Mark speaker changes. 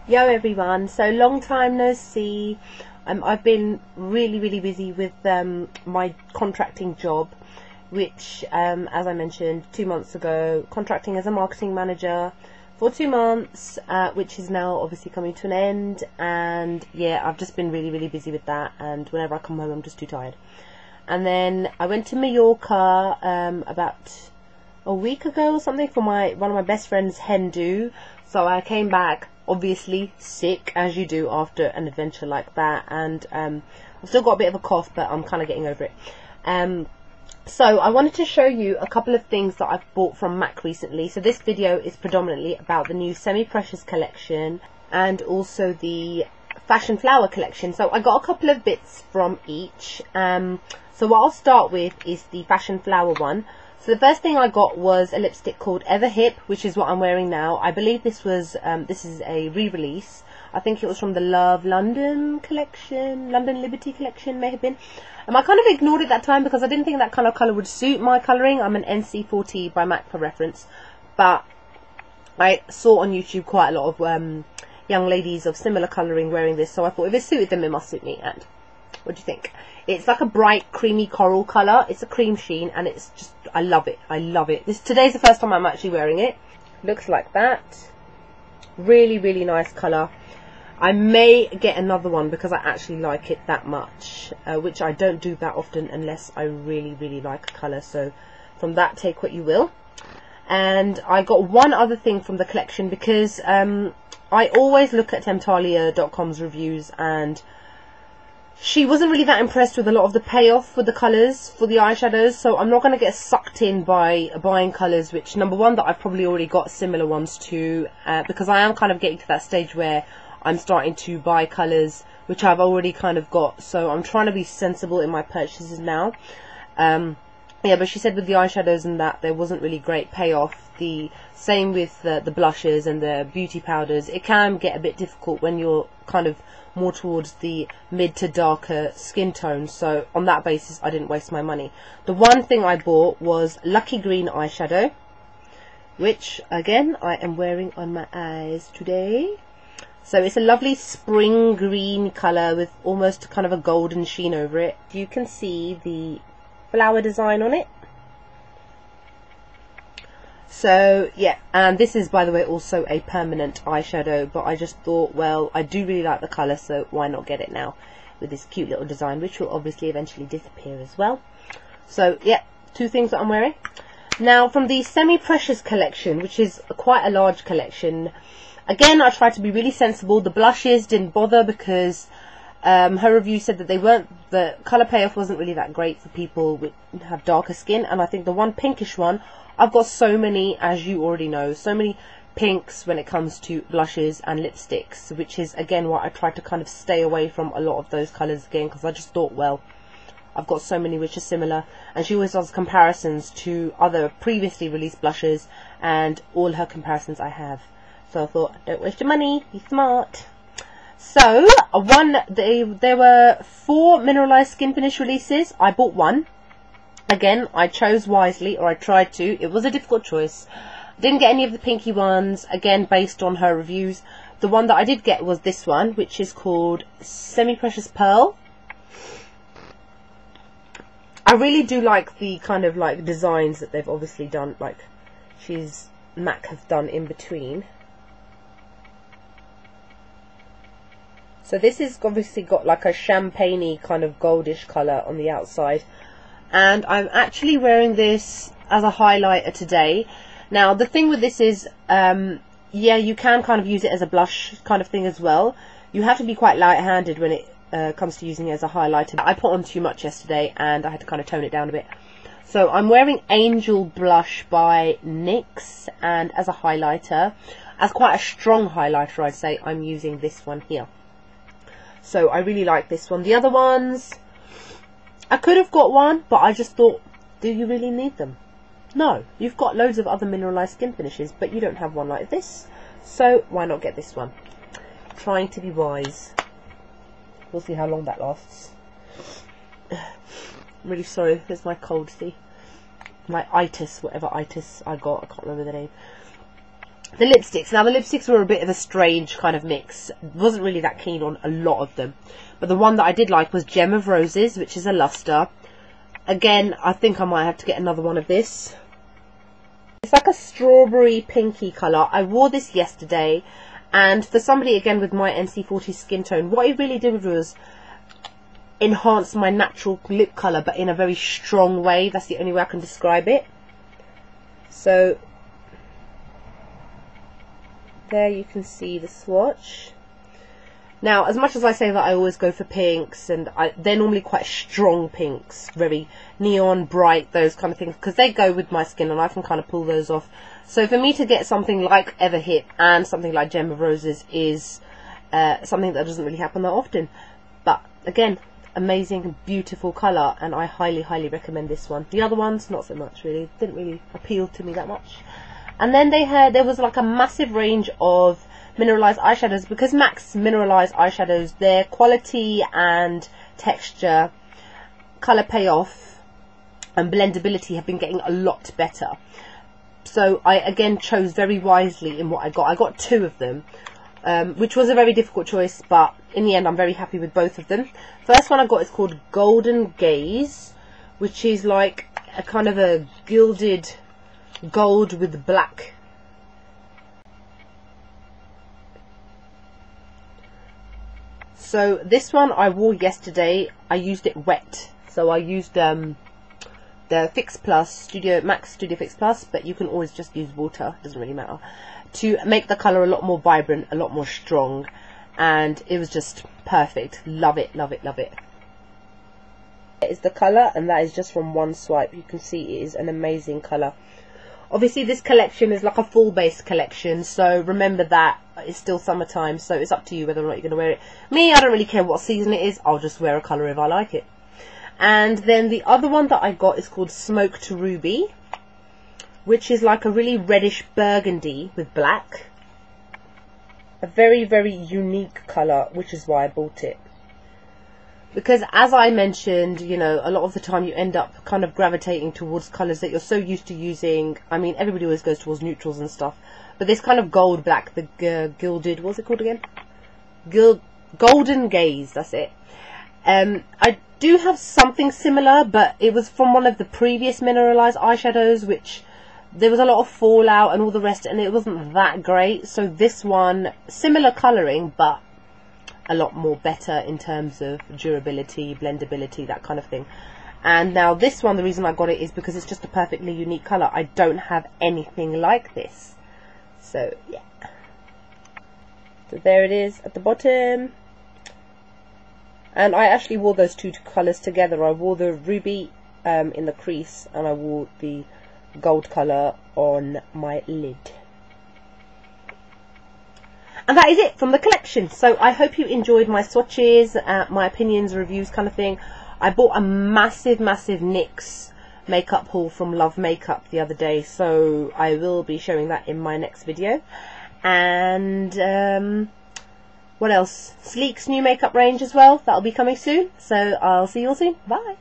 Speaker 1: Yo everyone, so long time no see. I've been really busy with my contracting job, which as I mentioned 2 months ago, contracting as a marketing manager for 2 months, which is now obviously coming to an end. And yeah, I've just been really busy with that, and whenever I come home I'm just too tired. And then I went to Mallorca about a week ago or something for one of my best friend's hen do. So I came back obviously sick, as you do after an adventure like that, and I've still got a bit of a cough, but I'm kind of getting over it. So I wanted to show you a couple of things that I've bought from MAC recently. So this video is predominantly about the new Semi Precious collection and also the Fashionflower collection. So I got a couple of bits from each. So what I'll start with is the Fashionflower one. So the first thing I got was a lipstick called Everhip, which is what I'm wearing now. I believe this is a re-release. I think it was from the Love London collection, London Liberty collection may have been. I kind of ignored it that time because I didn't think that kind of colour would suit my colouring. I'm an NC40 by MAC for reference, but I saw on YouTube quite a lot of young ladies of similar colouring wearing this, so I thought if it suited them it must suit me. And what do you think? It's like a bright creamy coral colour. It's a cream sheen, and it's just, I love it. I love it. Today's the first time I'm actually wearing it. Looks like that. Really nice colour. I may get another one because I actually like it that much, which I don't do that often unless I really like a colour. So from that, take what you will. And I got one other thing from the collection because I always look at Temptalia.com's reviews, and she wasn't really that impressed with a lot of the payoff with the colours for the eyeshadows, so I'm not going to get sucked in by buying colours which, number one, that I've probably already got similar ones to, because I am kind of getting to that stage where I'm starting to buy colours which I've already kind of got, so I'm trying to be sensible in my purchases now. Yeah, but she said with the eyeshadows and that there wasn't really great payoff. The same with the blushes and the beauty powders. It can get a bit difficult when you're kind of more towards the mid to darker skin tones, so on that basis I didn't waste my money. The one thing I bought was Lucky Green eyeshadow, which again I am wearing on my eyes today. So it's a lovely spring green colour with almost kind of a golden sheen over it. You can see the flower design on it. So yeah, and this is, by the way, also a permanent eyeshadow, but I just thought, well, I do really like the colour, so why not get it now with this cute little design, which will obviously eventually disappear as well. So yeah, two things that I'm wearing. Now from the Semi Precious collection, which is quite a large collection, again I tried to be really sensible. The blushes didn't bother because her review said that the colour payoff wasn't really that great for people who have darker skin, and I think the one pinkish one, I've got so many, as you already know, so many pinks when it comes to blushes and lipsticks, which is again why I tried to kind of stay away from a lot of those colours again, because I just thought, well, I've got so many which are similar, and she always does comparisons to other previously released blushes, and all her comparisons I have. So I thought, don't waste your money, be smart. So there were 4 Mineralize Skinfinish releases. I bought one. Again, I chose wisely, or I tried to. It was a difficult choice. Didn't get any of the pinky ones, again based on her reviews. The one that I did get was this one, which is called Semi Precious Pearl. I really do like the kind of like designs that they've obviously done, like MAC have done in between. So this is obviously got like a champagne-y kind of goldish colour on the outside. And I'm actually wearing this as a highlighter today. Now the thing with this is, yeah, you can kind of use it as a blush kind of thing as well. You have to be quite light-handed when it comes to using it as a highlighter. I put on too much yesterday and I had to kind of tone it down a bit. So I'm wearing Angel Blush by NYX, and as a highlighter, as quite a strong highlighter I'd say, I'm using this one here. So I really like this one. The other ones, I could have got one, but I just thought, do you really need them? No, you've got loads of other mineralized skin finishes, but you don't have one like this, so why not get this one? Trying to be wise. We'll see how long that lasts. I'm really sorry, there's my cold, see? My itis, whatever itis I got, I can't remember the name. the lipsticks. Now the lipsticks were a bit of a strange kind of mix. Wasn't really that keen on a lot of them. But the one that I did like was Gem of Roses, which is a luster. Again, I think I might have to get another one of this. It's like a strawberry pinky colour. I wore this yesterday, and for somebody again with my MC40 skin tone, what it really did was enhance my natural lip colour, but in a very strong way. That's the only way I can describe it. So there you can see the swatch. Now, as much as I say that I always go for pinks, and they're normally quite strong pinks, very neon, bright, those kind of things, because they go with my skin and I can kind of pull those off. So for me to get something like Everhit and something like Gem of Roses is something that doesn't really happen that often. But again, amazing, beautiful colour, and I highly, highly recommend this one. The other ones, not so much really, didn't really appeal to me that much. And then there was like a massive range of mineralized eyeshadows, because MAC's mineralized eyeshadows, their quality and texture, colour payoff and blendability have been getting a lot better. So I again chose very wisely in what I got. I got 2 of them, which was a very difficult choice, but in the end I'm very happy with both of them. First one I got is called Golden Gaze, which is like a kind of a gilded gold with black. So this one I wore yesterday. I used it wet. So I used the Fix Plus, MAC Studio Fix Plus, but you can always just use water, doesn't really matter, to make the colour a lot more vibrant, a lot more strong, and it was just perfect. Love it, love it, love it. That is the colour, and that is just from one swipe. You can see it is an amazing colour. Obviously this collection is like a full base collection, so remember that it's still summertime, so it's up to you whether or not you're going to wear it. Me, I don't really care what season it is, I'll just wear a colour if I like it. And then the other one that I got is called Smoke to Ruby, which is like a really reddish burgundy with black. A very, very unique colour, which is why I bought it. Because as I mentioned, you know, a lot of the time you end up kind of gravitating towards colours that you're so used to using. I mean, everybody always goes towards neutrals and stuff. But this kind of gold black, the gilded, what's it called again? Golden Gaze, that's it. I do have something similar, but it was from one of the previous mineralized eyeshadows, which there was a lot of fallout and all the rest, and it wasn't that great. So this one, similar colouring, but a lot more better in terms of durability, blendability, that kind of thing. And now this one, the reason I got it is because it's just a perfectly unique colour. I don't have anything like this. So yeah. So there it is at the bottom. And I actually wore those 2 colours together. I wore the ruby in the crease, and I wore the gold colour on my lid. And that is it from the collection. So I hope you enjoyed my swatches, my opinions, reviews kind of thing. I bought a massive, massive NYX makeup haul from Love Makeup the other day, so I will be showing that in my next video. And what else? Sleek's new makeup range as well. That'll be coming soon. So I'll see you all soon. Bye.